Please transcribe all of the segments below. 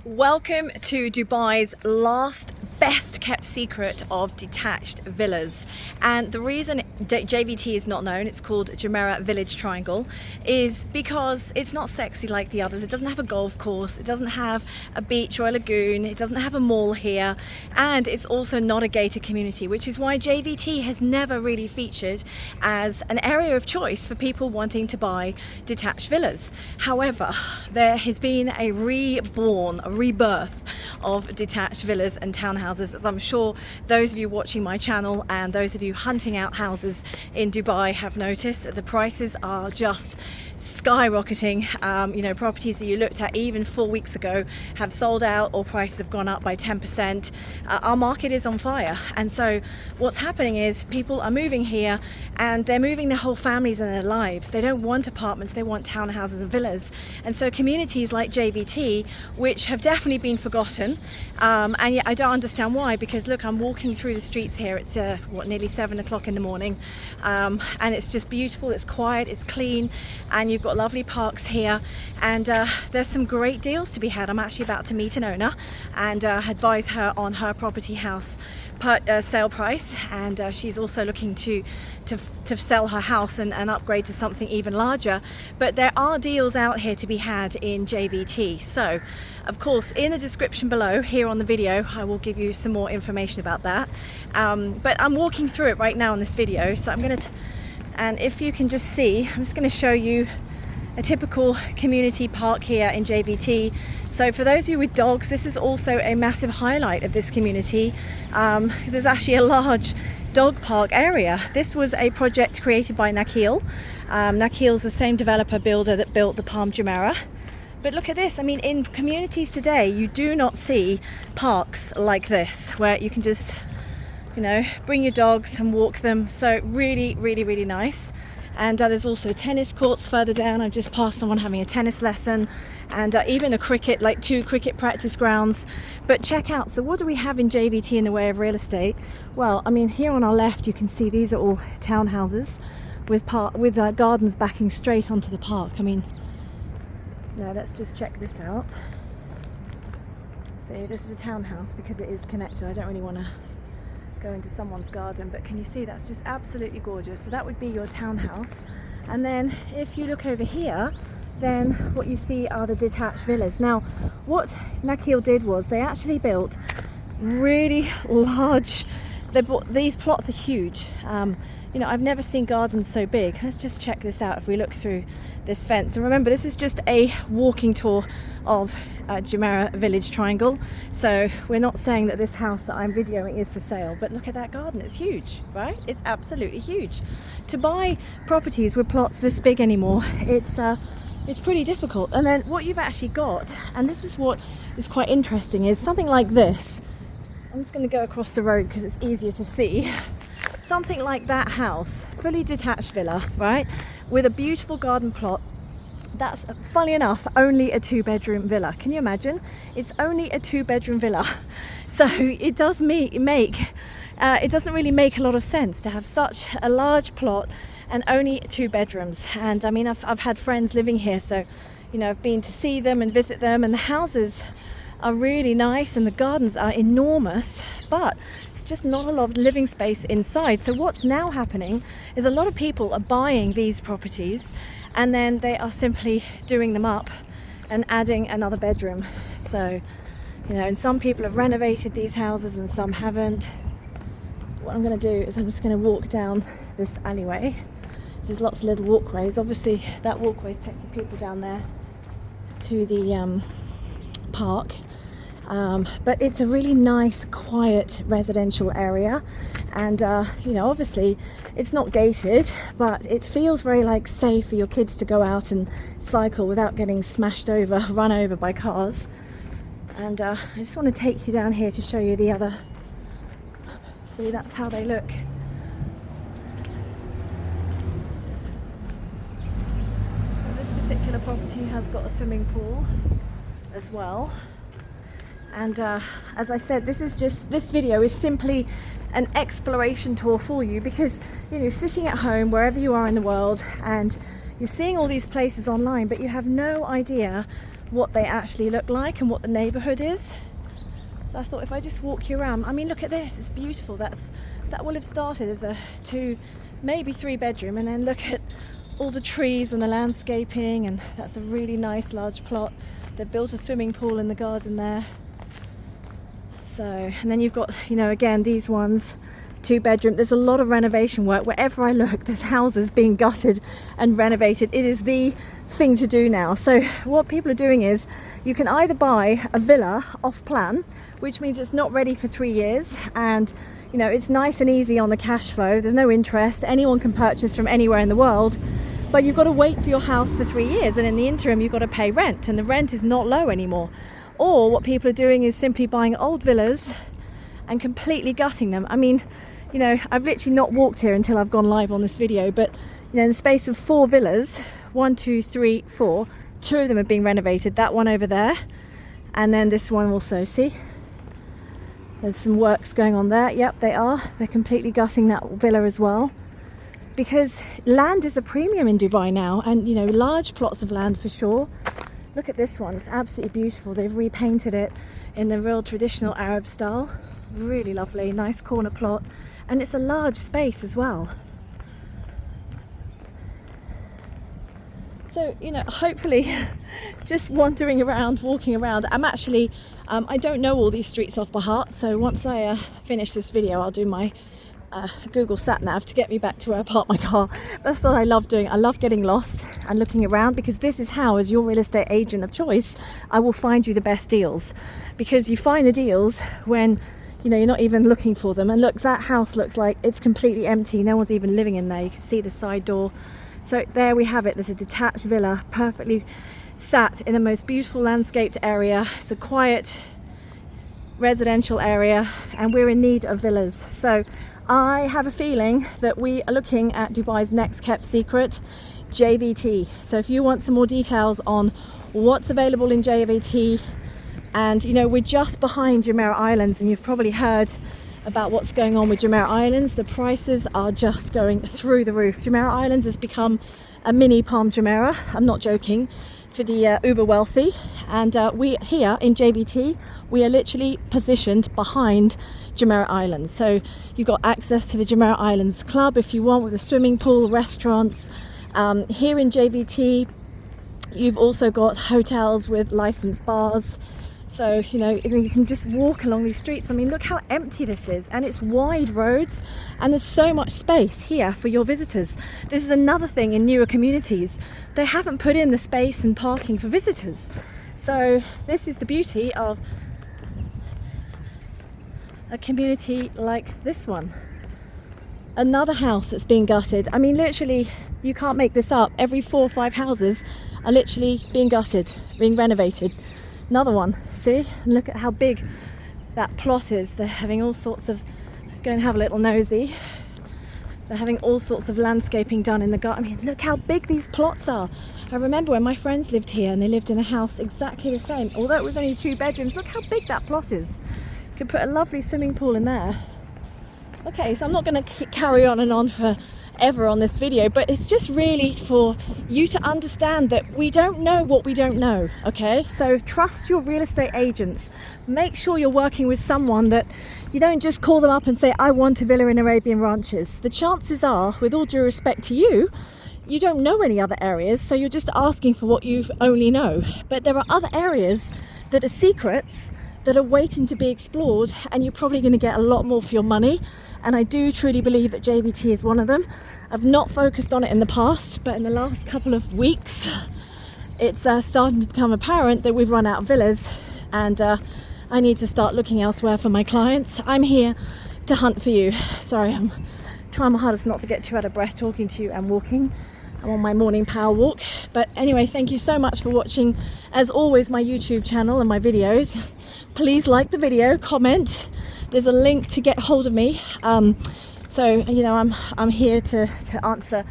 Welcome to Dubai's last best kept secret of detached villas. And the reason JVT is not known, it's called Jumeirah Village Triangle, is because it's not sexy like the others. It doesn't have a golf course, it doesn't have a beach or a lagoon, it doesn't have a mall here, and it's also not a gated community, which is why JVT has never really featured as an area of choice for people wanting to buy detached villas. However, there has been a rebirth of detached villas and townhouses, as I'm sure those of you watching my channel and those of you hunting out houses in Dubai have noticed. The prices are just skyrocketing. Properties that you looked at even 4 weeks ago have sold out or prices have gone up by 10%. Our market is on fire, and so what's happening is people are moving here and they're moving their whole families and their lives. They don't want apartments, they want townhouses and villas. And so communities like JVT, which have definitely been forgotten, and yet I don't understand why, because look, I'm walking through the streets here. It's nearly 7 o'clock in the morning, and it's just beautiful, it's quiet, it's clean, and you've got lovely parks here, and there's some great deals to be had. I'm actually about to meet an owner and advise her on her property house sale price, and she's also looking to sell her house and upgrade to something even larger. But there are deals out here to be had in JVT. So of course in the description below here on the video I will give you some more information about that, but I'm walking through it right now in this video, so I'm going to and if you can just see, I'm just going to show you a typical community park here in JVT. So for those of you with dogs, this is also a massive highlight of this community. There's actually a large dog park area. This was a project created by Nakheel. Nakheel's the same developer builder that built the Palm Jumeirah. But look at this, I mean, in communities today you do not see parks like this where you can just, bring your dogs and walk them. So really nice. And there's also tennis courts further down. I've just passed someone having a tennis lesson, and even a cricket, like 2 cricket practice grounds. But check out, so what do we have in JVT in the way of real estate? Well, I mean, here on our left you can see these are all townhouses with gardens backing straight onto the park. I mean, now let's just check this out. So this is a townhouse because it is connected. I don't really want to go into someone's garden, but can you see that's just absolutely gorgeous? So that would be your townhouse. And then if you look over here, then what you see are the detached villas. Now what Nakheel did was they actually built really large, these plots are huge. I've never seen gardens so big. Let's just check this out if we look through this fence. And remember, this is just a walking tour of Jumeirah Village Triangle. So we're not saying that this house that I'm videoing is for sale, but look at that garden. It's huge, right? It's absolutely huge. To buy properties with plots this big anymore, it's pretty difficult. And then what you've actually got, and this is what is quite interesting, is something like this. I'm just going to go across the road because it's easier to see. Something like that house, fully detached villa, right, with a beautiful garden plot. That's, funny enough, only a 2-bedroom villa. Can you imagine? It's only a 2-bedroom villa. So it doesn't really make a lot of sense to have such a large plot and only 2 bedrooms. And I mean, I've had friends living here, so I've been to see them and visit them, and the houses are really nice and the gardens are enormous, but it's just not a lot of living space inside. So what's now happening is a lot of people are buying these properties and then they are simply doing them up and adding another bedroom. So and some people have renovated these houses and some haven't. What I'm going to do is I'm just going to walk down this alleyway. There's lots of little walkways. Obviously that walkway is taking people down there to the park, but it's a really nice quiet residential area, and obviously it's not gated, but it feels very safe for your kids to go out and cycle without getting run over by cars. And I just want to take you down here to show you the other. See, that's how they look. So this particular property has got a swimming pool as well, and as I said, this video is simply an exploration tour for you, because sitting at home wherever you are in the world and you're seeing all these places online, but you have no idea what they actually look like and what the neighborhood is. So I thought if I just walk you around, I mean, look at this, it's beautiful. That will have started as a 2, maybe 3 bedroom, and then look at all the trees and the landscaping, and that's a really nice large plot. They've built a swimming pool in the garden there. So, and then you've got, you know, again, these ones, 2 bedroom. There's a lot of renovation work. Wherever I look, there's houses being gutted and renovated. It is the thing to do now. So what people are doing is you can either buy a villa off plan, which means it's not ready for 3 years, and you know, it's nice and easy on the cash flow. There's no interest. Anyone can purchase from anywhere in the world, but you've got to wait for your house for 3 years, and in the interim you've got to pay rent, and the rent is not low anymore. Or what people are doing is simply buying old villas and completely gutting them. I mean, you know, I've literally not walked here until I've gone live on this video, but you know, in the space of 4 villas, 1, 2, 3, 4, 2 of them are being renovated. That one over there, and then this one also. See, there's some works going on there. Yep, they are. They're completely gutting that villa as well, because land is a premium in Dubai now, and you know, large plots of land for sure. Look at this one, it's absolutely beautiful. They've repainted it in the real traditional Arab style. Really lovely, nice corner plot, and it's a large space as well. So, you know, hopefully just wandering around, walking around. I'm actually, I don't know all these streets off by heart, so once I finish this video, I'll do my Google Sat Nav to get me back to where I parked my car. That's what I love doing. I love getting lost and looking around, because this is how, as your real estate agent of choice, I will find you the best deals, because you find the deals when, you know, you're not even looking for them. And look, that house looks like it's completely empty. No one's even living in there. You can see the side door. So there we have it. There's a detached villa, perfectly sat in the most beautiful landscaped area. It's a quiet residential area, and we're in need of villas. So I have a feeling that we are looking at Dubai's next kept secret, JVT. So if you want some more details on what's available in JVT, and you know, we're just behind Jumeirah Islands, and you've probably heard about what's going on with Jumeirah Islands. The prices are just going through the roof. Jumeirah Islands has become a mini Palm Jumeirah, I'm not joking, for the uber wealthy. And we here in JVT, we are literally positioned behind Jumeirah Islands. So you've got access to the Jumeirah Islands Club if you want, with a swimming pool, restaurants. Here in JVT, you've also got hotels with licensed bars. So, you know, you can just walk along these streets. I mean, look how empty this is, and it's wide roads, and there's so much space here for your visitors. This is another thing in newer communities. They haven't put in the space and parking for visitors. So this is the beauty of a community like this one. Another house that's being gutted. I mean, literally, you can't make this up. Every 4 or 5 houses are literally being gutted, being renovated. Another one, see? And look at how big that plot is. They're having all sorts of, let's go and have a little nosy. They're having all sorts of landscaping done in the garden. I mean, look how big these plots are. I remember when my friends lived here, and they lived in a house exactly the same. Although it was only 2 bedrooms, look how big that plot is. You could put a lovely swimming pool in there. Okay, so I'm not going to carry on and on forever on this video, but it's just really for you to understand that we don't know what we don't know, okay? So trust your real estate agents. Make sure you're working with someone that you don't just call them up and say, I want a villa in Arabian Ranches. The chances are, with all due respect to you, you don't know any other areas, so you're just asking for what you only know. But there are other areas that are secrets that are waiting to be explored, and you're probably going to get a lot more for your money. And I do truly believe that JVT is one of them. I've not focused on it in the past, but in the last couple of weeks, it's starting to become apparent that we've run out of villas, and I need to start looking elsewhere for my clients. I'm here to hunt for you. Sorry, I'm trying my hardest not to get too out of breath talking to you and walking. I'm on my morning power walk. But anyway, thank you so much for watching, as always, my YouTube channel and my videos. Please like the video, comment. There's a link to get hold of me. So, you know, I'm here to answer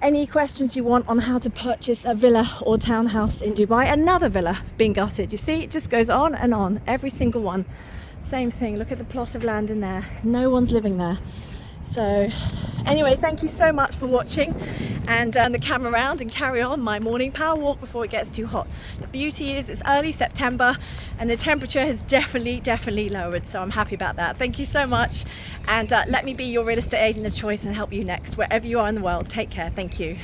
any questions you want on how to purchase a villa or townhouse in Dubai. Another villa being gutted. You see, it just goes on and on. Every single one. Same thing. Look at the plot of land in there. No one's living there. So anyway, thank you so much for watching, and turn the camera around and carry on my morning power walk before it gets too hot. The beauty is it's early September and the temperature has definitely lowered, so I'm happy about that. Thank you so much, and let me be your real estate agent of choice and help you next wherever you are in the world. Take care. Thank you.